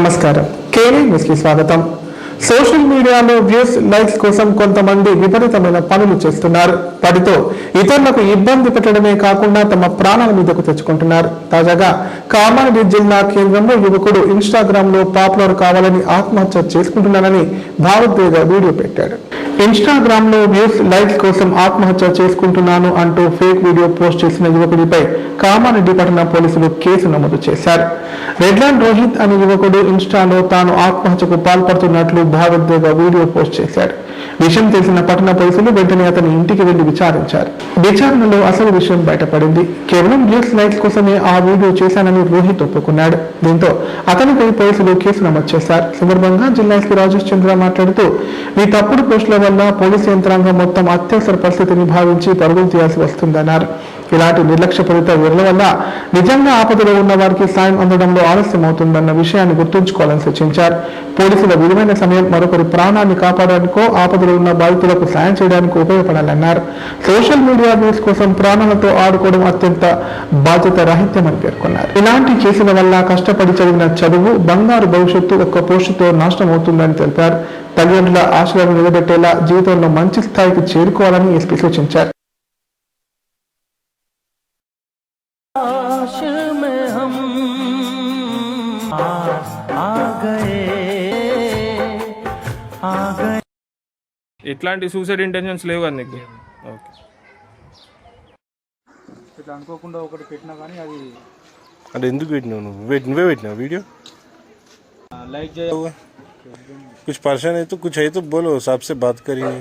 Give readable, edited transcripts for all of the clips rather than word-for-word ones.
నమస్కారం కేనీ న్యూస్ కి స్వాగతం. సోషల్ మీడియాలో వ్యూస్ లైక్స్ కోసం కొంతమంది విపరీతమైన పనులు చేస్తున్నారు. వాటితో ఇతరులకు ఇబ్బంది పెట్టడమే కాకుండా తమ ప్రాణాల మీదకు తెచ్చుకుంటున్నారు. తాజాగా కామారెడ్డి జిల్లా కేంద్రంలో యువకుడు ఇన్స్టాగ్రామ్ లో పాపులర్ కావాలని ఆత్మహత్య చేసుకుంటున్నానని భావోద్వేగ వీడియో పెట్టాడు. ఇన్స్టాగ్రామ్ లో వ్యూస్ లైక్స్ కోసం ఆత్మహత్య చేసుకుంటున్నాను అంటూ ఫేక్ వీడియో పోస్ట్ చేసిన యువకుడిపై కామారెడ్డి పట్టణ పోలీసులు కేసు నమోదు చేశారు. రెడ్లాండ్ రోహిత్ అనే యువకుడు ఇన్స్టాలో తాను ఆత్మహత్యకు పాల్పడుతున్నట్లు భావోద్వేగ వీడియో పోస్ట్ చేశాడు. విషయం తెలిసిన పట్టణ పోలీసులు వెంటనే అతని ఇంటికి వెళ్లి విచారించారు. విచారణలో అసలు విషయం బయటపడింది. కేవలం వ్యూస్ లైక్స్ కోసమే ఆ వీడియో చేశానని రోహిత్ ఒప్పుకున్నాడు. దీంతో అతనిపై పోలీసులు కేసు నమోదు చేశారు. సందర్భంగా జిల్లా ఎస్పీ రాజేష్ చంద్ర మాట్లాడుతూ ఈ తప్పుడు పోస్టుల వల్ల పోలీసు యంత్రాంగం మొత్తం అత్యవసర పరిస్థితిని భావించి పరుగులు తీయాల్సి వస్తుందన్నారు. ఇలాంటి నిర్లక్ష్యపూరిత వీరుల వల్ల నిజంగా ఆపదలో ఉన్న వారికి సాయం అందడంలో ఆలస్యం అవుతుందన్న విషయాన్ని గుర్తుంచుకోవాలని సూచించారు. పోలీసుల విలువైన సమయం మరొకరి ప్రాణాన్ని కాపాడడానికో ఆపదలో ఉన్న బాధితులకు సాయం చేయడానికి ఉపయోగపడాలన్నారు. సోషల్ మీడియా వ్యూస్ కోసం ప్రాణాలతో ఆడుకోవడం అత్యంత బాధ్యత రాహిత్యమని పేర్కొన్నారు. ఇలాంటి కేసుల వల్ల కష్టపడి చదివిన చదువు, బంగారు భవిష్యత్తు ఒక్క పోస్టుతో నాశనం అవుతుందని తెలిపారు. తల్లిదండ్రుల ఆశలను నిలబెట్టేలా జీవితంలో మంచి స్థాయికి చేరుకోవాలని ఎస్పీ సూచించారు. ఎట్లాంటి సూసైడ్ ఇంటెన్షన్స్ లేవు కదా నీకు? ఓకే, ఇట్లా అనుకోకుండా ఒకటి పెట్టినా కానీ అది అంటే ఎందుకు పెట్టినావు నువ్వు? నువ్వే పెట్టినావు వీడియో? लाइक जाए कुछ परेशान है तो कुछ है तो बोलो, सबसे बात करेंगे.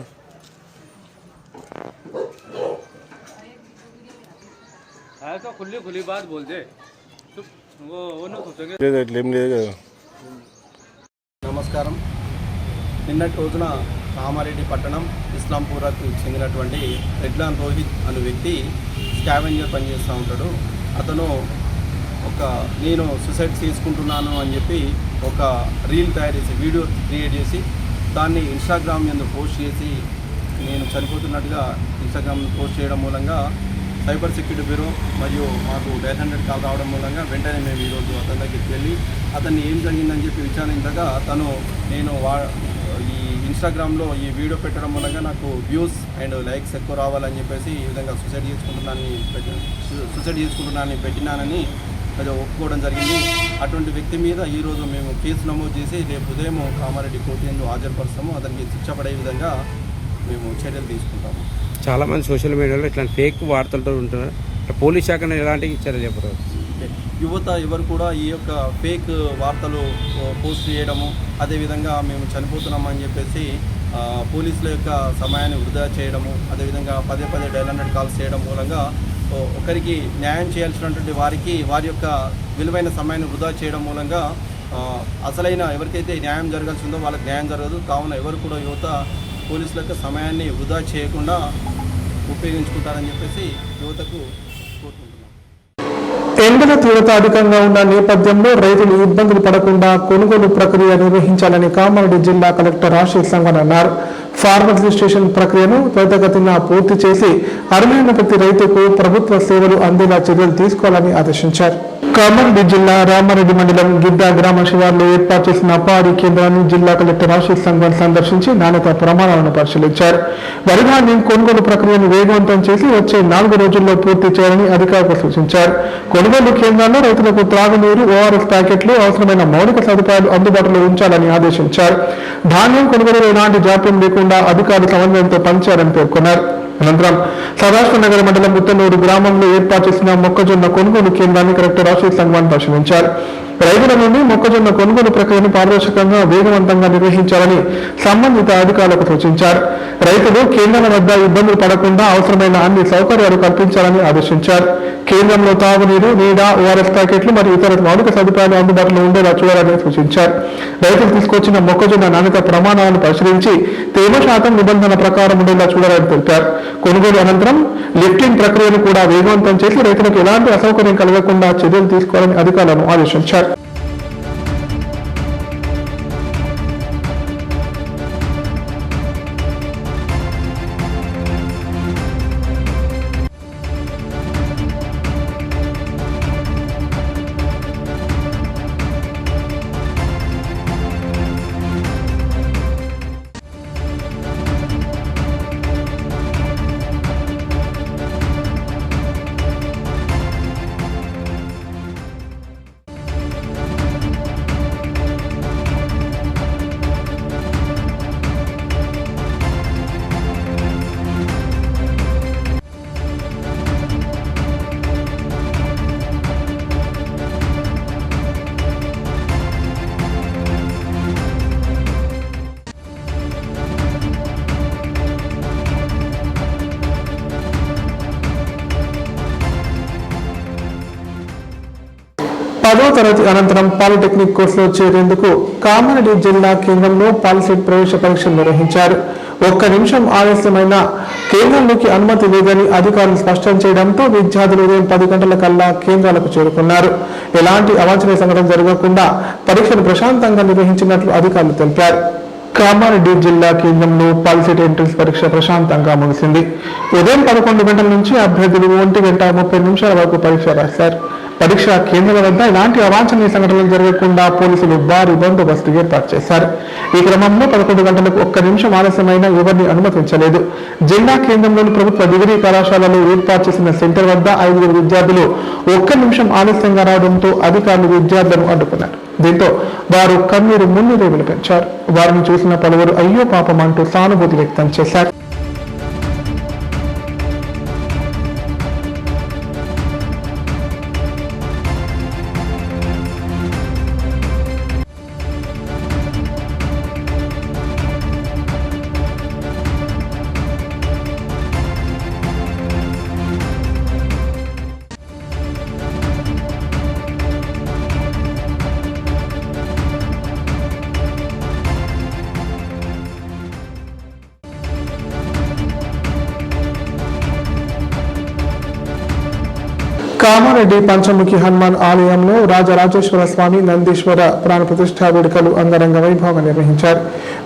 ऐसा खुली खुली बात बोल दे, वो ना सोचेंगे. నమస్కారం. నిన్నటి రోజున కామారెడ్డి పట్టణం ఇస్లాంపూర్కు చెందినటువంటి రెడ్లాండ్ రోహిత్ అనే వ్యక్తి స్కావెంజర్ పనిచేస్తూ ఉంటాడు. అతను నేను సూసైడ్ చేసుకుంటున్నాను అని చెప్పి ఒక రీల్ తయారు చేసి వీడియో క్రియేట్ చేసి దాన్ని ఇన్స్టాగ్రామ్ మీద పోస్ట్ చేసి నేను చనిపోతున్నట్టుగా ఇన్స్టాగ్రామ్ పోస్ట్ చేయడం మూలంగా సైబర్ సెక్యూరిటీ బ్యూరో మరియు మాకు 900 కాల్ రావడం మూలంగా వెంటనే మేము ఈరోజు అతని దగ్గరికి వెళ్ళి అతన్ని ఏం జరిగిందని చెప్పి విచారించగా నేను ఈ ఇన్స్టాగ్రామ్లో ఈ వీడియో పెట్టడం మూలంగా నాకు వ్యూస్ అండ్ లైక్స్ ఎక్కువ రావాలని చెప్పేసి ఈ విధంగా సూసైడ్ చేసుకుంటున్నానని పెట్టినానని అది ఒప్పుకోవడం జరిగింది. అటువంటి వ్యక్తి మీద ఈరోజు మేము కేసు నమోదు చేసి రేపు ఉదయం కామారెడ్డి కోర్టు యందు హాజరుపరుస్తాము. అతనికి శిక్ష పడే విధంగా మేము చర్యలు తీసుకుంటాము. చాలామంది సోషల్ మీడియాలో ఇట్లాంటి ఫేక్ వార్తలతో ఉంటున్నారు. పోలీస్ శాఖ ఎలాంటి చర్యలు చెప్పరు? యువత ఎవరు కూడా ఈ యొక్క ఫేక్ వార్తలు పోస్ట్ చేయడము, అదేవిధంగా మేము చనిపోతున్నామని చెప్పేసి పోలీసుల యొక్క సమయాన్ని వృధా చేయడము, అదేవిధంగా పదే 900 కాల్స్ చేయడం మూలంగా ఒకరికి న్యాయం చేయాల్సినటువంటి వారి యొక్క విలువైన సమయాన్ని వృధా చేయడం మూలంగా అసలైన ఎవరికైతే న్యాయం జరగాల్సిందో వాళ్ళకి న్యాయం జరగదు. కావున ఎవరు కూడా యువత పోలీసుల యొక్క సమయాన్ని వృధా చేయకుండా ఉపయోగించుకుంటారని చెప్పేసి యువతకు కోరుకుంటున్నాం. ఎండల తీవ్రత అధికంగా ఉన్న నేపథ్యంలో రైతులు ఇబ్బందులు పడకుండా కొనుగోలు ప్రక్రియ నిర్వహించాలని కామారెడ్డి జిల్లా కలెక్టర్ ఆశీష్ సంగన్ అన్నారు. ఫార్మర్ రిజిస్ట్రేషన్ ప్రక్రియను త్వరితగతిన పూర్తి చేసి అర్హులైన ప్రతి రైతుకు ప్రభుత్వ సేవలు అందేలా చర్యలు తీసుకోవాలని ఆదేశించారు. కామారెడ్డి జిల్లా రామారెడ్డి మండలం గిడ్డ గ్రామ శివార్లో ఏర్పాటు చేసిన పాడి కేంద్రాన్ని జిల్లా కలెక్టర్ ఆశీష్ సంగన్ సందర్శించి నాణ్యత ప్రమాణాలను పరిశీలించారు. వరి ధాన్యం కొనుగోలు ప్రక్రియను వేగవంతం చేసి వచ్చే 4 రోజుల్లో పూర్తి చేయాలని అధికారులకు సూచించారు. కొనుగోలు కేంద్రాల్లో రైతులకు త్రాగునీరు, ఓఆర్ఎస్ ప్యాకెట్లు, అవసరమైన మౌలిక సదుపాయాలు అందుబాటులో ఉంచాలని ఆదేశించారు. ధాన్యం కొనుగోలులో ఎలాంటి జాప్యం లేకుండా అధికారులు సమన్వయంతో పనిచేయాలని పేర్కొన్నారు. అనంతరం సదాశివనగర్ మండలం ముత్తనూరు గ్రామంలో ఏర్పాటు చేసిన మొక్కజొన్న కొనుగోలు కేంద్రాన్ని కలెక్టర్ ఆశీష్ సంగన్ పరిశీలించారు. రైతుల నుండి మొక్కజొన్న కొనుగోలు ప్రక్రియను పారదర్శకంగా వేగవంతంగా నిర్వహించాలని సంబంధిత అధికారులకు సూచించారు. రైతులు కేంద్రాల వద్ద ఇబ్బందులు పడకుండా అవసరమైన అన్ని సౌకర్యాలు కల్పించాలని ఆదేశించారు. కేంద్రంలో తాగునీరు, నీడ, ఓఆర్ఎస్ ప్యాకెట్లు మరియు ఇతర మౌలిక సదుపాయాలు అందుబాటులో ఉండేలా చూడాలని సూచించారు. రైతులు తీసుకొచ్చిన మొక్కజొన్న నాణ్యత ప్రమాణాలను పరిశీలించి తేమ శాతం నిబంధన ప్రకారం ఉండేలా చూడాలని తెలిపారు. కొనుగోలు అనంతరం లిఫ్టింగ్ ప్రక్రియను కూడా వేగవంతం చేసి రైతులకు ఎలాంటి అసౌకర్యం కలగకుండా చర్యలు తీసుకోవాలని అధికారులను ఆదేశించారు. 10వ తరగతి అనంతరం పాలిటెక్నిక్ కోర్సులో చేరేందుకు కామారెడ్డి జిల్లా కేంద్రంలో పాలిసెట్ ప్రవేశ పరీక్షలు నిర్వహించారు. ఒక్క నిమిషం ఆలస్యమైన కేంద్రంలోకి అనుమతి లేదని అధికారులు స్పష్టం చేయడంతో విద్యార్థులు ఉదయం 10 గంటల కల్లా కేంద్రాలకు చేరుకున్నారు. ఎలాంటి అవాంఛనీయ సంఘటన జరగకుండా పరీక్షలు ప్రశాంతంగా నిర్వహించినట్లు అధికారులు తెలిపారు. కామారెడ్డి జిల్లా కేంద్రంలో పాలిసెట్ ఎంట్రన్స్ పరీక్ష ప్రశాంతంగా ముగిసింది. ఉదయం 11 గంటల నుంచి అభ్యర్థులు 1:30 వరకు పరీక్ష రాశారు. పరీక్ష కేంద్రాల వద్ద ఎలాంటి అవాంఛనీయ సంఘటనలు జరగకుండా పోలీసులు భారీ బందోబస్తు ఏర్పాటు చేశారు. ఈ క్రమంలో 11 గంటలకు ఒక్క నిమిషం ఆలస్యమైన ఎవరిని అనుమతించలేదు. జిల్లా కేంద్రంలోని ప్రభుత్వ డిగ్రీ కళాశాలలో ఏర్పాటు చేసిన సెంటర్ వద్ద 5 విద్యార్థులు ఒక్క నిమిషం ఆలస్యంగా రావడంతో అధికారులు విద్యార్థులను అడ్డుకున్నారు. దీంతో వారు కన్నీరు మున్నీరు వినిపించారు. వారిని చూసిన పలువురు అయ్యో పాపం అంటూ సానుభూతి వ్యక్తం చేశారు. కామారెడ్డి పంచముఖి హనుమాన్ ఆలయంలో రాజరాజేశ్వర స్వామి నందీశ్వర ప్రాణ ప్రతిష్ఠా వేడుకలు అంగరంగ వైభవంగా నిర్వహించారు.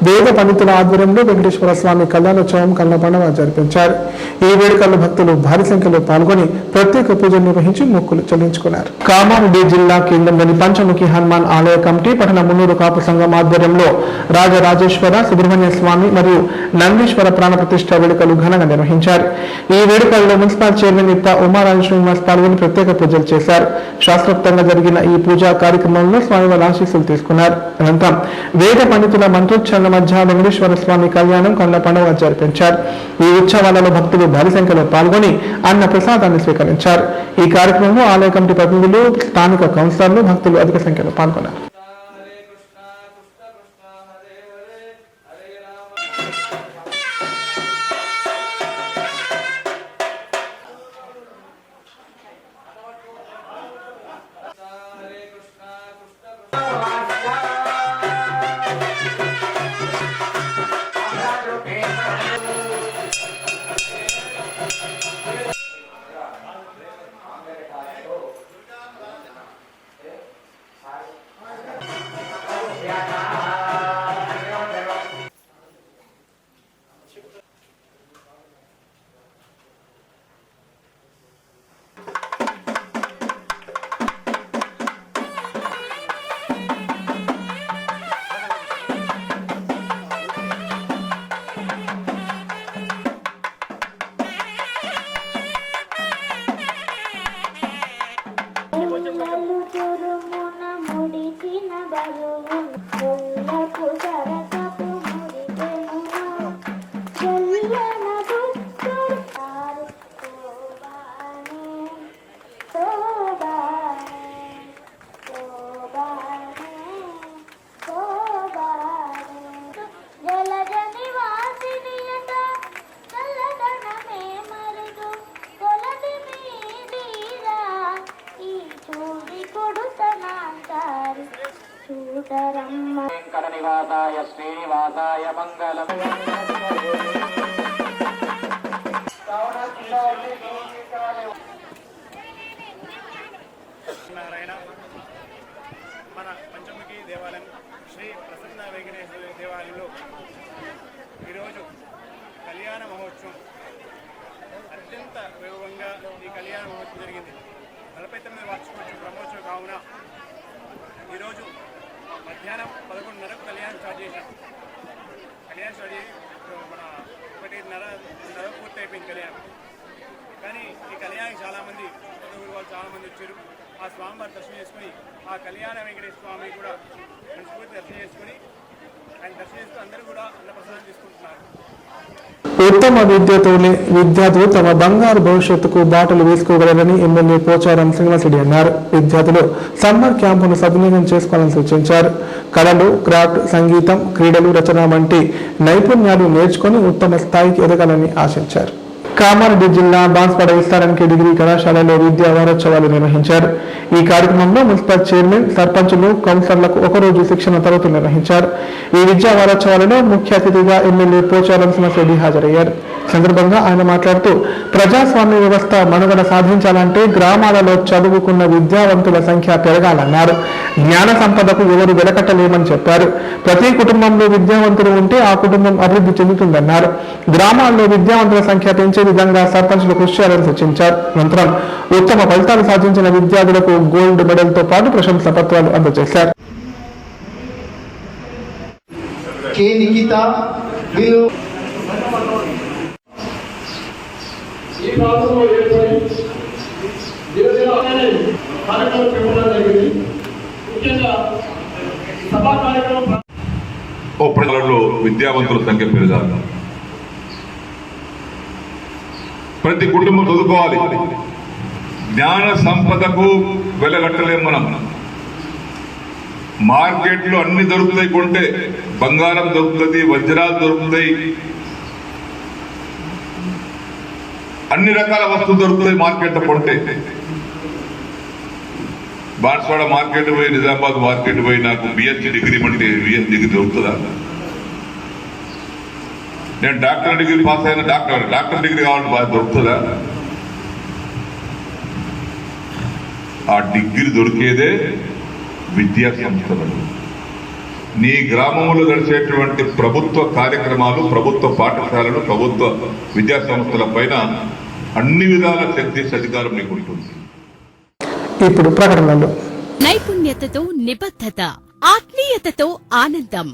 వేద పండితుల ఆధ్వర్యంలో వెంకటేశ్వర స్వామి కళ్యాణోత్సవం కళ్ళ పండుగ జరిపించారు. ఈ వేడుకల్లో భక్తులు భారీ సంఖ్యలో పాల్గొని ప్రత్యేక పూజలు నిర్వహించి మొక్కులు చెల్లించుకున్నారు. కామారెడ్డి జిల్లా కేంద్రంలోని పంచముఖి హనుమాన్ ఆలయ కమిటీ పట్టణ మున్నూరు కాపు సంఘం ఆధ్వర్యంలో రాజరాజేశ్వర సుబ్రహ్మణ్య స్వామి మరియు నందీశ్వర ప్రాణ ప్రతిష్ఠా వేడుకలు ఘనంగా నిర్వహించారు. ఈ వేడుకల్లో మున్సిపల్ చైర్మన్ ఇత్త ఉమారాజు శ్రీనివాస్ పాల్గొని ప్రత్యేక పూజలు చేశారు. శాస్త్రోక్తంగా జరిగిన ఈ పూజా కార్యక్రమంలో స్వామివారి ఆశీస్సులు తీసుకున్నారు. అనంతరం వేద పండితుల మంత్రోచ్చారణ మధ్య వెంకటేశ్వర స్వామి కళ్యాణం కొండ పండుగ జరిపించారు. ఈ ఉత్సవాలలో భక్తులు భారీ సంఖ్యలో పాల్గొని అన్న ప్రసాదాన్ని స్వీకరించారు. ఈ కార్యక్రమంలో ఆలయ కమిటీ ప్రతినిధులు, స్థానిక కౌన్సిలర్లు, భక్తులు అధిక సంఖ్యలో పాల్గొన్నారు. నివాసాయ శ్రీనివాసాయ మంగళం. నారాయణ మన పంచముఖి దేవాలయం శ్రీ ప్రసన్న వెంకటేశ్వర దేవాలయంలో ఈరోజు కళ్యాణ మహోత్సవం అత్యంత వైభవంగా ఈ కళ్యాణ మహోత్సవం జరిగింది. 49వ వార్షికోత్సవం బ్రహ్మోత్సవం కావున ఈరోజు మధ్యాహ్నం 11:30కు కళ్యాణం స్టార్ట్ చేశాం. కళ్యాణం స్టార్ట్ చేసి మన 1:30 పూర్తి అయిపోయింది కళ్యాణం. కానీ ఈ కళ్యాణానికి చాలామంది కొత్త ఊరు వాళ్ళు చాలామంది వచ్చారు. ఆ స్వామివారి దర్శనం చేసుకుని ఆ కళ్యాణ వెంకటేశ్వర స్వామి కూడా మనస్ఫూర్తి దర్శనం చేసుకుని ఆయన దర్శనం చేస్తూ అందరూ కూడా అన్నప్రసాదం తీసుకుంటున్నారు. ఉత్తమ విద్యతోనే విద్యార్థులు తమ బంగారు భవిష్యత్తుకు బాటలు వేసుకోగలరని ఎమ్మెల్యే పోచారం శ్రీనివాసరెడ్డి అన్నారు. విద్యార్థులు సమ్మర్ క్యాంపును సద్వినియోగం చేసుకోవాలని సూచించారు. కళలు, క్రాఫ్ట్, సంగీతం, క్రీడలు, రచన వంటి నైపుణ్యాలు నేర్చుకుని ఉత్తమ స్థాయికి ఎదగాలని ఆశించారు. కామారెడ్డి జిల్లా బాన్స్వాడ ఎస్ఆర్ఎంకే డిగ్రీ కళాశాలలో విద్యా వారోత్సవాలు నిర్వహించారు. ఈ కార్యక్రమంలో మున్సిపల్ చైర్మన్, సర్పంచులు, కౌన్సిలర్లకు ఒకరోజు శిక్షణ తరగతులు నిర్వహించారు. ఈ విద్యా వారోత్సవాలలో ముఖ్య అతిథిగా ఎమ్మెల్యే పోచారం శ్రీనివాసరెడ్డి హాజరయ్యారు. సందర్భంగా ఆయన మాట్లాడుతూ ప్రజాస్వామ్య వ్యవస్థ మనుగడ సాధించాలంటే గ్రామాలలో చదువుకున్న విద్యావంతుల సంఖ్య పెరగాలన్నారు. జ్ఞాన సంపదకు ఎవరు వెలకట్టలేమని చెప్పారు. ప్రతి కుటుంబంలో విద్యావంతులు ఉంటే ఆ కుటుంబం అభివృద్ధి చెందుతుందన్నారు. గ్రామాల్లో విద్యావంతుల సంఖ్య పెంచే విధంగా సర్పంచులు కృషి చేయాలని సూచించారు. అనంతరం ఉత్తమ ఫలితాలు సాధించిన విద్యార్థులకు గోల్డ్ మెడల్ తో పాటు ప్రశంసా పత్రాలు అందజేశారు. ఈ ప్రాంతంలో ఏర్పడి దినదిన కార్యక్రమం చేపట్టడం జరిగింది. ముఖ్యంగా సభా కార్యక్రమం ప్రజలలో విద్యావంతుల సంఖ్య పెరగాలి. ప్రతి కుటుంబం చదువుకోవాలి. జ్ఞాన సంపదకు వెలగట్టలేం మనం. మార్కెట్లో అన్ని దొరుకుతాయి, కొంటే బంగారం దొరుకుతుంది, వజ్రాలు దొరుకుతాయి, అన్ని రకాల వస్తువులు దొరుకుతాయి మార్కెట్ కొంటే. బాన్స్వాడ మార్కెట్ పోయి, నిజామాబాద్ మార్కెట్ పోయి నాకు బిఎస్సీ డిగ్రీ అంటే బిఎస్సీ డిగ్రీ దొరుకుతుందా? నేను డాక్టర్ డిగ్రీ పాస్ అయిన డాక్టర్ డిగ్రీ కావాలంటే బాగా దొరుకుతుందా? ఆ డిగ్రీ దొరికేదే విద్యా సంస్థలు. నీ గ్రామంలో నడిచేటువంటి ప్రభుత్వ కార్యక్రమాలు, ప్రభుత్వ పాఠశాలలు, ప్రభుత్వ విద్యా సంస్థల పైన అన్ని విధాల శక్తి అధికారం నీకు ఉంటుంది. ఇప్పుడు ప్రకటనలు. నైపుణ్యతతో నిబద్ధత, ఆత్మీయతతో ఆనందం,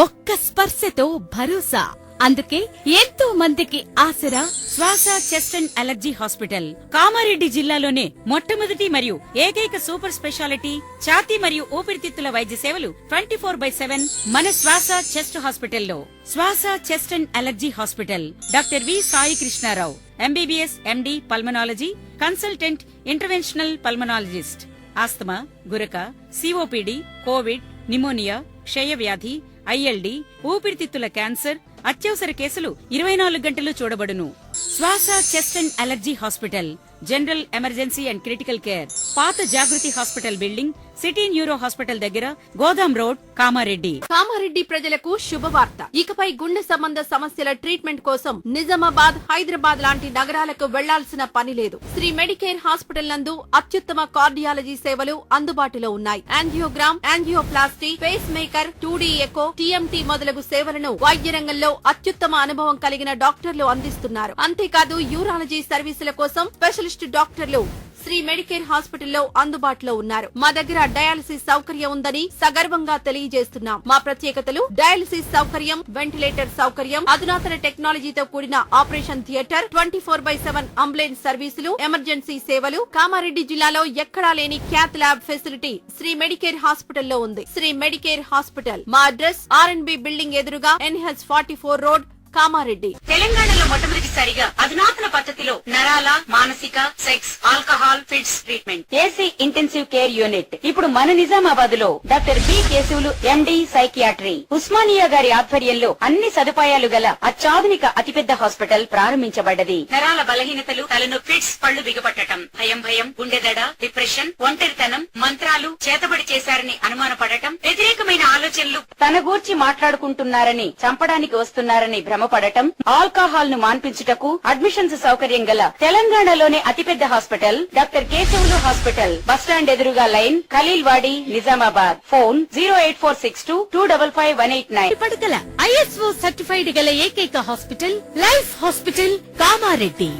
ఒక్క స్పర్శతో భరోసా. అందుకే ఎంతో మందికి ఆసరా శ్వాస chest and allergy hospital. Kamareddy జిల్లాలోనే మొట్టమొదటి మరియు ఏకైక సూపర్ స్పెషాలిటీ ఛాతీ మరియు ఊపిరితిత్తుల వైద్య సేవలు 24/7 మన శ్వాస చెస్ట్ హాస్పిటల్లో. Swasa chest and allergy hospital. Doctor V Sai Krishnarao, MBBS, MD, pulmonology consultant, interventional pulmonologist. Asthma, గురక, సిఓపిడి, కోవిడ్, నిమోనియా, క్షయవ్యాధి, ఐఎల్డి, ఊపిరితిత్తుల క్యాన్సర్, అత్యవసర కేసులు 24 గంటలు చూడబడును. Swasa chest and allergy hospital. General emergency and critical care. పాత Jagruti hospital building, city neuro hospital దగ్గర, గోదాం రోడ్, కామారెడ్డి. కామారెడ్డి ప్రజలకు శుభవార్త. ఇకపై గుండె సంబంధ సమస్యల ట్రీట్మెంట్ కోసం నిజామాబాద్, హైదరాబాద్ లాంటి నగరాలకు వెళ్లాల్సిన పని లేదు. శ్రీ మెడికేర్ హాస్పిటల్ నందు అత్యుత్తమ కార్డియాలజీ సేవలు అందుబాటులో ఉన్నాయి. Angiogram, angioplasty, pace maker, 2D echo, TMT మొదలగు సేవలను వైద్య రంగంలో అత్యుత్తమ అనుభవం కలిగిన డాక్టర్లు అందిస్తున్నారు. అంతేకాదు యూరాలజీ సర్వీసుల కోసం స్పెషలిస్ట్ డాక్టర్లు శ్రీ మెడికేర్ హాస్పిటల్లో అందుబాటులో ఉన్నారు. మా దగ్గర డయాలసిస్ సౌకర్యం ఉందని సగర్వంగా తెలియజేస్తున్నాం. మా ప్రత్యేకతలు: డయాలసిస్ సౌకర్యం, వెంటిలేటర్ సౌకర్యం, అధునాతన టెక్నాలజీతో కూడిన operation theatre, 24/7 ambulance services, emergency సేవలు. కామారెడ్డి జిల్లాలో ఎక్కడా లేని cath lab facility Shri Medicare హాస్పిటల్లో ఉంది. Shri Medicare hospital. మా అడ్రస్ R&B బిల్డింగ్ ఎదురుగా NH44 రోడ్, కామారెడ్డి. తెలంగాణలో మొట్టమొదటిసారిగా అధునాతన పద్ధతిలో నరాల, మానసిక, sex, alcohol, fits treatment, AC intensive care unit ఇప్పుడు మన నిజామాబాద్ లో డాక్టర్ బి కేశవులు, ఎండి, సైకియాట్రీ, ఉస్మానియా గారి ఆధ్వర్యంలో అన్ని సదుపాయాలు గల అత్యాధునిక అతిపెద్ద హాస్పిటల్ ప్రారంభించబడ్డది. నరాల బలహీనతలు, తలనొప్పి, ఫిట్స్, పళ్లు బిగపట్టడం, భయం, గుండెదడ, డిప్రెషన్, ఒంటరితనం, మంత్రాలు చేతబడి చేశారని అనుమానపడటం, వ్యతిరేకమైన ఆలోచనలు, తన గూర్చి మాట్లాడుకుంటున్నారని, చంపడానికి వస్తున్నారని భ్రమపడటం, ఆల్కహాల్ ను మాన్పించుటకు అడ్మిషన్స్ సౌకర్యం గల తెలంగాణలోనే అతిపెద్ద hospital doctor Keshavulu hospital. Bus stand ఎదురుగా లైన్, ఖలీల్వాడి, నిజామాబాద్. ఫోన్ 08462255189. పడకల ISO సర్టిఫైడ్ గల ఏకైక hospital life hospital, Kamareddy.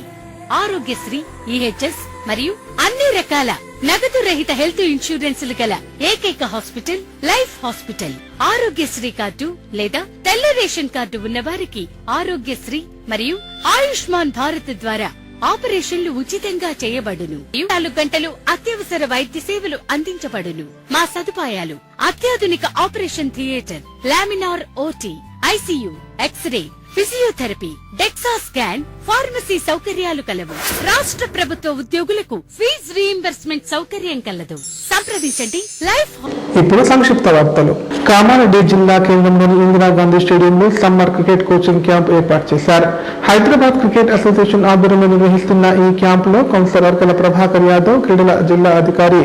Aarogyasri, EHS మరియు అన్ని రకాల నగదు రహిత హెల్త్ ఇన్సూరెన్సులు గల ఏకైక hospital life hospital. Aarogyasri card లేదా తెల్ల రేషన్ కార్డు ఉన్న వారికి ఆరోగ్యశ్రీ మరియు ఆయుష్మాన్ భారత్ ద్వారా ఆపరేషన్లు ఉచితంగా చేయబడును. 24 గంటలు అత్యవసర వైద్య సేవలు అందించబడును. మా సదుపాయాలు: అత్యాధునిక operation theatre, laminar OT, ICU, X ray, physiotherapy, DEXA scan, pharmacy సౌకర్యాలు కలవు. రాష్ట్ర ప్రభుత్వ ఉద్యోగులకు ఫీజు రీయింబర్స్మెంట్ సౌకర్యం కలదు. సంప్రదించండి లైఫ్. ఇప్పుడు సంక్షిప్త వార్తలు. కామారెడ్డి జిల్లా కేంద్రంలోని ఇందిరాగాంధీ స్టేడియంలో సమ్మర్ క్రికెట్ కోచింగ్ క్యాంప్ ఏర్పాటు చేశారు. హైదరాబాద్ క్రికెట్ అసోసియేషన్ ఆధ్వర్యంలో నిర్వహిస్తున్న ఈ క్యాంపులో కౌన్సిలర్ వర్కల ప్రభాకర్ యాదవ్, క్రీడల జిల్లా అధికారి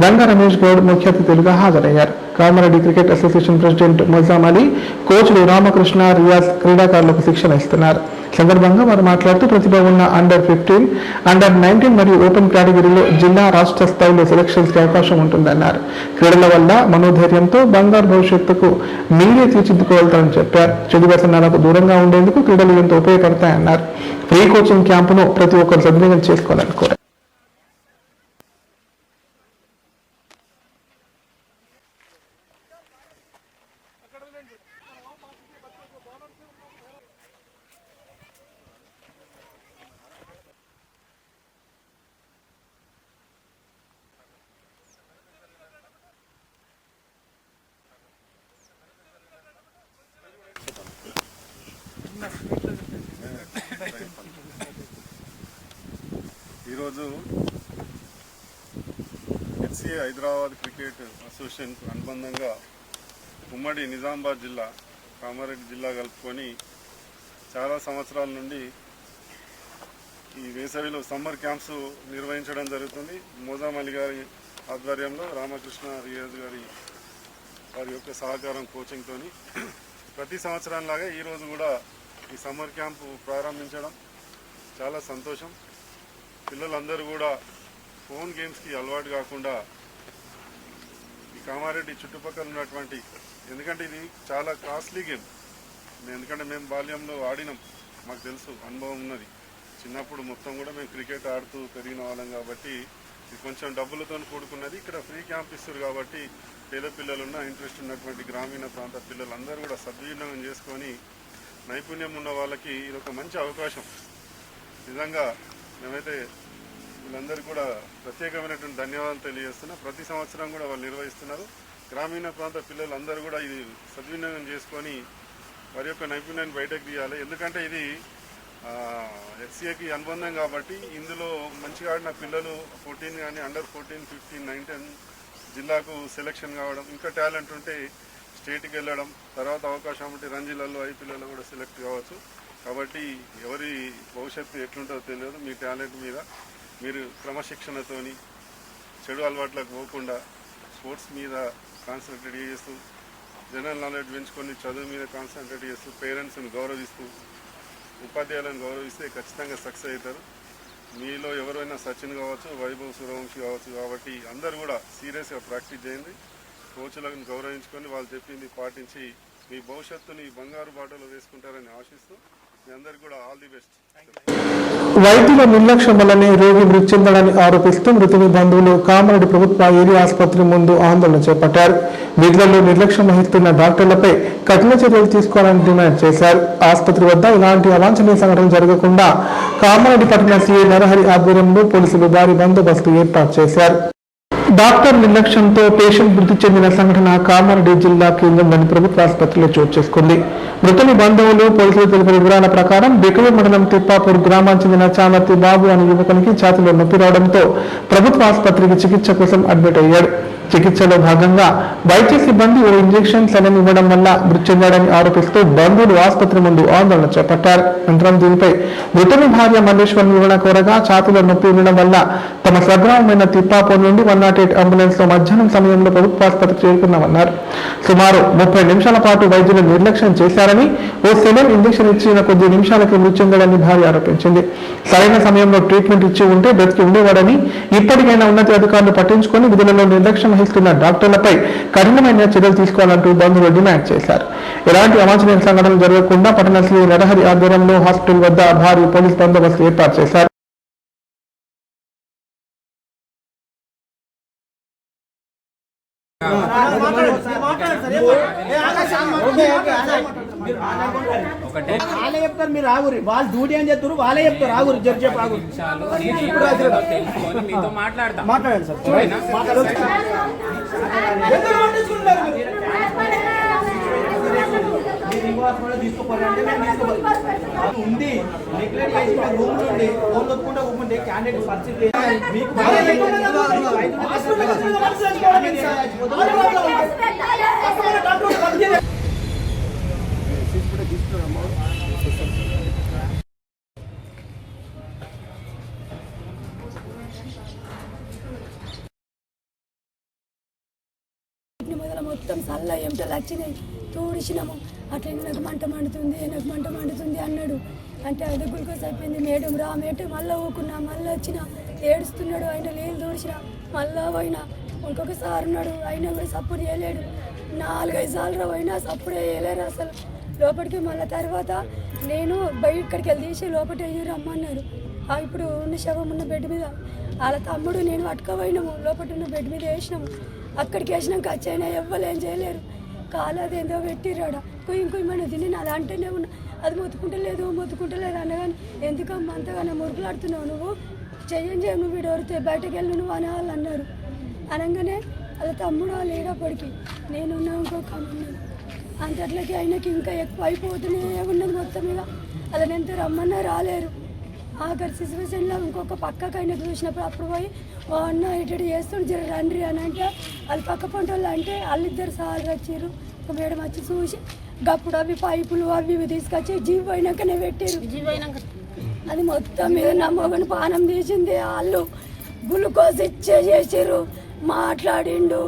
రంగా రమేష్ గౌడ్ ముఖ్య అతిథులుగా హాజరయ్యారు. Kamareddy cricket association president Mozam Ali, కోచ్లు రామకృష్ణ, రియాజ్ క్రీడాకారులకు శిక్షణ ఇస్తున్నారు. సందర్భంగా వారు మాట్లాడుతూ ప్రతిభ ఉన్న అండర్-15, అండర్-19 మరియు ఓపెన్ కేటగిరీలో జిల్లా, రాష్ట్ర స్థాయిలో సెలక్షన్స్ కి అవకాశం ఉంటుందన్నారు. క్రీడల వల్ల మనోధైర్యంతో బంగారు భవిష్యత్తుకు మీరే తీర్చిదిద్దుకోగలుగుతారని చెప్పారు. చెడు వ్యసనాలకు దూరంగా ఉండేందుకు క్రీడలు ఎంతో ఉపయోగపడతాయన్నారు. ఫ్రీ కోచింగ్ క్యాంపును ప్రతి ఒక్కరు సద్వినియోగం చేసుకోవాలని కోరారు. ఈరోజు హెచ్సిఏ హైదరాబాద్ క్రికెట్ అసోసియేషన్ అనుబంధంగా ఉమ్మడి నిజామాబాద్ జిల్లా, కామారెడ్డి జిల్లా కలుపుకొని చాలా సంవత్సరాల నుండి ఈ వేసవిలో సమ్మర్ క్యాంప్స్ నిర్వహించడం జరుగుతుంది. మోజాం అలీ గారి ఆధ్వర్యంలో, రామకృష్ణ, రియాజ్ గారి వారి యొక్క సహకారం కోచింగ్తో ప్రతి సంవత్సరంలాగా ఈరోజు కూడా ఈ సమ్మర్ క్యాంపు ప్రారంభించడం చాలా సంతోషం. పిల్లలందరూ కూడా ఫోన్ గేమ్స్కి అలవాటు కాకుండా ఈ కామారెడ్డి చుట్టుపక్కల ఉన్నటువంటి, ఎందుకంటే ఇది చాలా కాస్ట్లీ గేమ్, ఎందుకంటే మేము బాల్యంలో ఆడినాం, మాకు తెలుసు, అనుభవం ఉన్నది. చిన్నప్పుడు మొత్తం కూడా మేము క్రికెట్ ఆడుతూ పెరిగిన వాళ్ళం కాబట్టి ఇది కొంచెం డబ్బులతో కూడుకున్నది. ఇక్కడ ఫ్రీ క్యాంప్ ఇస్తారు కాబట్టి పేద పిల్లలున్న, ఇంట్రెస్ట్ ఉన్నటువంటి గ్రామీణ ప్రాంత పిల్లలందరూ కూడా సద్వినియోగం చేసుకొని నైపుణ్యం ఉన్న వాళ్ళకి ఇది ఒక మంచి అవకాశం. నిజంగా మేమైతే వీళ్ళందరికీ కూడా ప్రత్యేకమైనటువంటి ధన్యవాదాలు తెలియజేస్తున్నా. ప్రతి సంవత్సరం కూడా వాళ్ళు నిర్వహిస్తున్నారు. గ్రామీణ ప్రాంత పిల్లలందరూ కూడా ఇది సద్వినియోగం చేసుకొని వారి యొక్క నైపుణ్యాన్ని బయటకు తీయాలి. ఎందుకంటే ఇది హెచ్సిఏకి అనుబంధం కాబట్టి ఇందులో మంచిగా ఆడిన పిల్లలు 14 కానీ, అండర్-14, 15, 19 జిల్లాకు సెలెక్షన్ కావడం, ఇంకా టాలెంట్ ఉంటే స్టేట్కి వెళ్ళడం, తర్వాత అవకాశం ఉంటే రంజీలలో ఐపీఎల్లో కూడా సెలెక్ట్ కావచ్చు. కాబట్టి ఎవరి భవిష్యత్తు ఎట్లుంటుందో తెలియదు. మీ టాలెంట్ మీద మీరు క్రమశిక్షణతోని చెడు అలవాట్లకు పోకుండా స్పోర్ట్స్ మీద కాన్సన్ట్రేట్ చేస్తూ, జనరల్ నాలెడ్జ్ పెంచుకొని చదువు మీద కాన్సన్ట్రేట్ చేస్తూ, పేరెంట్స్ని గౌరవిస్తూ, ఉపాధ్యాయులను గౌరవిస్తే ఖచ్చితంగా సక్సెస్ అవుతారు. మీలో ఎవరైనా సచిన్ కావచ్చు, వైభవ్ సూర్యవంశీ కావచ్చు. కాబట్టి అందరూ కూడా సీరియస్గా ప్రాక్టీస్ చేయండి. కోచ్లను గౌరవించుకొని వాళ్ళు చెప్పింది పాటించి మీ భవిష్యత్తుని బంగారు బాటలో వేసుకుంటారని ఆశిస్తూ మీ అందరికీ కూడా ఆల్ ది బెస్ట్. వైద్యుల నిర్లక్ష్యం వల్లనే రోగి మృతి చెందడాన్ని ఆరోపిస్తూ మృతుని బంధువులు కామారెడ్డి ప్రభుత్వ ఏరియా ఆసుపత్రి ముందు ఆందోళన చేపట్టారు. విధులలో నిర్లక్ష్యం వహిస్తున్న డాక్టర్లపై కఠిన చర్యలు తీసుకోవాలని డిమాండ్ చేశారు. ఆసుపత్రి వద్ద ఇలాంటి అవాంఛనీయ సంఘటన జరగకుండా కామారెడ్డి పట్టణ సీఐ నరహరి ఆధ్వర్యంలో పోలీసులు భారీ బందోబస్తు ఏర్పాటు చేశారు. డాక్టర్ నిర్లక్ష్యంతో పేషెంట్ మృతి చెందిన సంఘటన కామారెడ్డి జిల్లా కేంద్రంలోని ప్రభుత్వ ఆసుపత్రిలో చోటు చేసుకుంది. మృతుని బంధువులు పోలీసులు తెలిపిన వివరాల ప్రకారం బికవి మండలం తిప్పాపూర్ గ్రామానికి చెందిన చామర్తి బాబు అనే యువకునికి ఛాతీలో నొప్పి రావడంతో ప్రభుత్వ ఆసుపత్రికి చికిత్స కోసం అడ్మిట్ అయ్యాడు. చికిత్సలో భాగంగా వైద్య సిబ్బంది ఓ ఇంజెక్షన్ సెలైన్ ఇవ్వడం వల్ల మృతి చెందాడని ఆరోపిస్తూ బంధువులు ఆసుపత్రి ముందు ఆందోళన చేపట్టారు. అనంతరం దీనిపై మృతుని భార్య మల్లేశ్వర్ వివరణ కోరగా ఛాతీలో నొప్పి ఉండడం వల్ల తమ స్వగ్రామమైన తిప్పాపూర్ నుండి 108 అంబులెన్స్ లో మధ్యాహ్నం సమయంలో ప్రభుత్వ ఆసుపత్రి చేరుకున్నామన్నారు. సుమారు 30 నిమిషాల పాటు వైద్యులు నిర్లక్ష్యం చేశారని, ఓ సెలైన్ ఇంజెక్షన్ ఇచ్చిన కొద్ది నిమిషాలకి మృతి చెందాడని భార్య ఆరోపించింది. సరైన సమయంలో ట్రీట్మెంట్ ఇచ్చి ఉంటే బ్రతికి ఉండేవాడని, ఇప్పటికైనా ఉన్నత అధికారులు పట్టించుకొని విధులలో నిర్లక్ష్యం వహిస్తున్న డాక్టర్లపై కఠినమైన చర్యలు తీసుకోవాలంటూ బంధువులు డిమాండ్ చేశారు. ఎలాంటి అవాంఛనీయ సంఘటనలు జరగకుండా పట్టణ సీఐ నరహరి ఆధ్వర్యంలో హాస్పిటల్ వద్ద భారీ పోలీస్ బందోబస్తు ఏర్పాటు చేశారు. వాళ్ళే చెప్తారు, మీరు ఆగురి, వాళ్ళు డ్యూటీ అని చెప్తారు, వాళ్ళే చెప్తారు ఆగురు, చెప్పు ఆగురు. మీతో మాట్లాడతాం, మాట్లాడండి సార్. ఎందుకు పట్టించుకుంటారు? హాస్పిటల్ తీసుకోపోయి అంటే మేము తీసుకోపోయి ఉంది నెగ్లెక్ట్ చేసి మేము రూమ్ నుండి ఫోన్ ఒప్పుకుంటే ఊపుకుంటే క్యాండిడేట్ పరిస్థితి మీకు మొత్తం చల్ల ఏమిటలు వచ్చినాయి తోడిసినాము అట్లా నాకు మంట మండుతుంది అన్నాడు. అంటే అది గ్లూకోజ్ అయిపోయింది. మేడం రా మేడం మళ్ళీ ఊకున్నా, మళ్ళీ వచ్చిన ఏడుస్తున్నాడు. ఆయన నీళ్ళు తోడిసిన మళ్ళీ పోయినా. ఇంకొకసారి ఉన్నాడు, అయినా కూడా సపోర్ట్ చేయలేడు. 4-5 సార్లు పోయినా సపోర్ట్ చేయలేరు అసలు. లోపలికి మళ్ళీ తర్వాత నేను ఇక్కడికి వెళ్ళి తీసి లోపల రమ్మన్నారు. ఇప్పుడు ఉన్న శవం ఉన్న బెడ్ మీద వాళ్ళ తమ్ముడు నేను పట్టుకపోయినాము. లోపల ఉన్న బెడ్ మీద వేసినాము. అక్కడికి వేసినాక వచ్చైనా ఎవ్వలేం చేయలేరు. కాలు అదేందో పెట్టిరాడ ఇంకొయ్యమని తిని అది అంటేనే ఉన్నా. అది మొత్తుకుంటలేదు అనగాని ఎందుకమ్మా అంతగానే మురుకులాడుతున్నావు నువ్వు చెయ్యం నువ్వు వీడొరితే బయటకు వెళ్ళి నువ్వు అనేవాళ్ళు అన్నారు. అనగానే వాళ్ళ తమ్ముడు లేడప్పటికి నేనున్నా ఇంకొక అన్నాను. అంతట్లకి ఆయనకి ఇంకా ఎక్కువ అయిపోతూనే ఉన్నది మొత్తం మీద. అలా ఎంత రమ్మన్నా రాలేరు. ఆఖరి సిచ్యువేషన్లో ఇంకొక పక్కకు ఆయన చూసినప్పుడు అప్పుడు పోయి అన్న ఇటు చేస్తుండే జర రండి అని అంటే వాళ్ళు పక్క పంట వాళ్ళు అంటే వాళ్ళిద్దరు సార్లు వచ్చారు. ఒక మేడం వచ్చి చూసి గప్పుడు అవి పైపులు అవి తీసుకొచ్చి జీవి అయినాకనే పెట్టారు. అది మొత్తం మీద నా మొగను పానం తీసింది. వాళ్ళు గ్లూకోజ్ చేసారు. మాట్లాడిండు,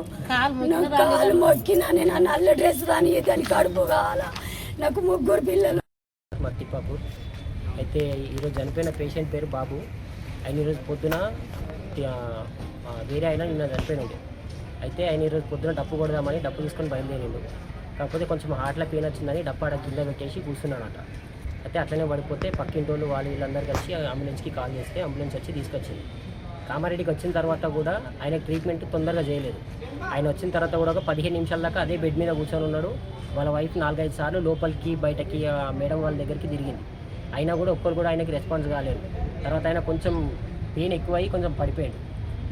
కాలు మొక్కినా నేను ఆ నల్ల డ్రెస్ రాని దాని కడుపు కావాలా. నాకు 3 పిల్లలు. మట్టిపాపు అయితే ఈరోజు చనిపోయిన పేషెంట్ పేరు బాబు. ఆయన ఈరోజు పొద్దున వేరే ఆయన నిన్న చనిపోయినండి. అయితే ఆయన ఈరోజు పొద్దున డప్పు కొడదామని డప్పు తీసుకొని బయలుదేరిండు. కాకపోతే కొంచెం హార్ట్లో పెయిన్ వచ్చిందని డప్పు ఆడ కింద పెట్టేసి కూర్చున్నాడట. అయితే అట్లనే పడిపోతే పక్కింటి వాళ్ళు వీళ్ళందరూ కలిసి అంబులెన్స్కి కాల్ చేస్తే అంబులెన్స్ వచ్చి తీసుకొచ్చింది. కామారెడ్డికి వచ్చిన తర్వాత కూడా ఆయనకు ట్రీట్మెంట్ తొందరగా చేయలేదు. ఆయన వచ్చిన తర్వాత కూడా ఒక 15 నిమిషాల దాకా అదే బెడ్ మీద కూర్చొని ఉన్నాడు. వాళ్ళ వైఫ్ 4-5 సార్లు లోపలికి బయటకి మేడం వాళ్ళ దగ్గరికి తిరిగింది. అయినా కూడా ఒక్కరు కూడా ఆయనకి రెస్పాన్స్ కాలేదు. తర్వాత ఆయన కొంచెం పెయిన్ ఎక్కువయ్యి కొంచెం పడిపోయాడు.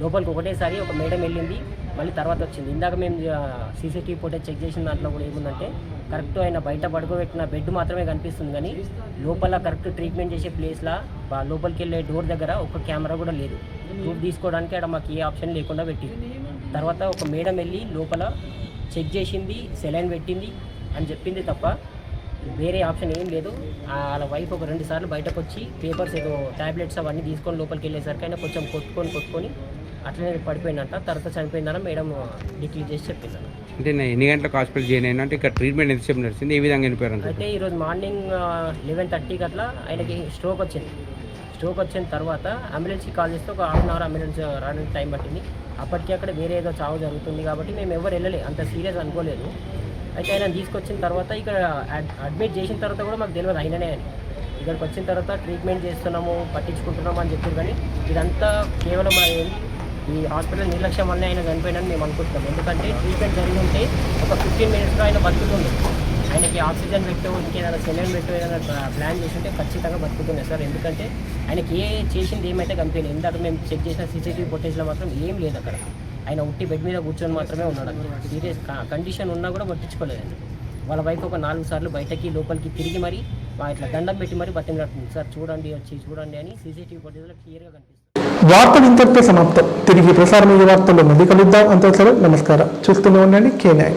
లోపలికి ఒకటేసారి ఒక మేడం వెళ్ళింది, మళ్ళీ తర్వాత వచ్చింది. ఇందాక మేము సీసీటీవీ ఫుటేజ్ చెక్ చేసిన దాంట్లో కూడా ఏముందంటే కరెక్ట్ ఆయన బయట పడుకోబెట్టిన బెడ్ మాత్రమే కనిపిస్తుంది, కానీ లోపల కరెక్ట్ ట్రీట్మెంట్ చేసే ప్లేస్లో లోపలికి వెళ్ళే డోర్ దగ్గర ఒక కెమెరా కూడా లేదు. ప్రూఫ్ తీసుకోవడానికి అక్కడ మాకు ఏ ఆప్షన్ లేకుండా పెట్టింది. తర్వాత ఒక మేడం వెళ్ళి లోపల చెక్ చేసింది, సెలైన్ పెట్టింది అని చెప్పింది తప్ప వేరే ఆప్షన్ ఏం లేదు. వాళ్ళ వైఫ్ ఒక 2 సార్లు బయటకు వచ్చి పేపర్స్ ఏదో ట్యాబ్లెట్స్ అవన్నీ తీసుకొని లోపలికి వెళ్ళేసరికి ఆయన కొంచెం కొట్టుకొని అట్లనే పడిపోయిందంట. తర్వాత చనిపోయిందని మేడం డిక్లేర్ చేసి చెప్పిందన్న. అంటే ఎన్ని గంటలకు హాస్పిటల్ జాయిన్ అయినా అంటే ఇక్కడ ట్రీట్మెంట్ ఎంతసేపు నడిచింది, ఏ విధంగా వెళ్ళిపోయారు? అయితే ఈరోజు మార్నింగ్ 11:30కి అట్లా ఆయనకి స్ట్రోక్ వచ్చింది. స్ట్రోక్ వచ్చిన తర్వాత అంబులెన్స్కి కాల్ చేస్తే ఒక 1/2 అవర్ అంబులెన్స్ రావడానికి టైం పట్టింది. అప్పటికి అక్కడ వేరే ఏదో చావు జరుగుతుంది కాబట్టి మేము ఎవరు వెళ్ళలే, అంత సీరియస్ అనుకోలేదు. అయితే ఆయన తీసుకొచ్చిన తర్వాత ఇక్కడ అడ్మిట్ చేసిన తర్వాత కూడా మాకు తెలియదు అయిననే అని. ఇక్కడికి వచ్చిన తర్వాత ట్రీట్మెంట్ చేస్తున్నాము, పట్టించుకుంటున్నాము అని చెప్పారు. కానీ ఇదంతా కేవలం ఈ హాస్పిటల్ నిర్లక్ష్యం వల్లే ఆయన చనిపోయినని మేము అనుకుంటున్నాం. ఎందుకంటే ట్రీట్మెంట్ జరిగి ఉంటే ఒక 15 మినిట్స్లో ఆయన బతుకుతుంది. ఆయనకి ఆక్సిజన్ పెట్టో ఇంకేదైనా సెలైన్ పెట్టో ఏదైనా ప్లాన్ చేసి ఉంటే ఖచ్చితంగా బతుకుతున్నాయి సార్. ఎందుకంటే ఆయనకి చేసింది ఏమైతే కనిపించలేదు. ఇందాక మేము చెక్ చేసిన సీసీటీవీ ఫుటేజ్లో మాత్రం ఏం లేదు. అక్కడ ఆయన ఉట్టి బెడ్ మీద కూర్చొని మాత్రమే ఉన్నాడు. సీరియస్ కండిషన్ ఉన్నా కూడా పట్టించుకోలేదండి. వాళ్ళ వైపు ఒక 4 సార్లు బయటకి లోపలికి తిరిగి మరి ఇట్లా దండం పెట్టి మరి బతిమలాడుతుంది. సార్ చూడండి వచ్చి చూడండి అని సీసీటీవీ ఫుటేజ్లో క్లియర్గా కనిపిస్తుంది. వార్తలు ఇంతటితో సమాప్తం. తిరిగి ప్రసారం వార్తల్లో మళ్ళీ కలుద్దాం. అంతవరకు నమస్కారం. చూస్తూనే ఉండండి K9.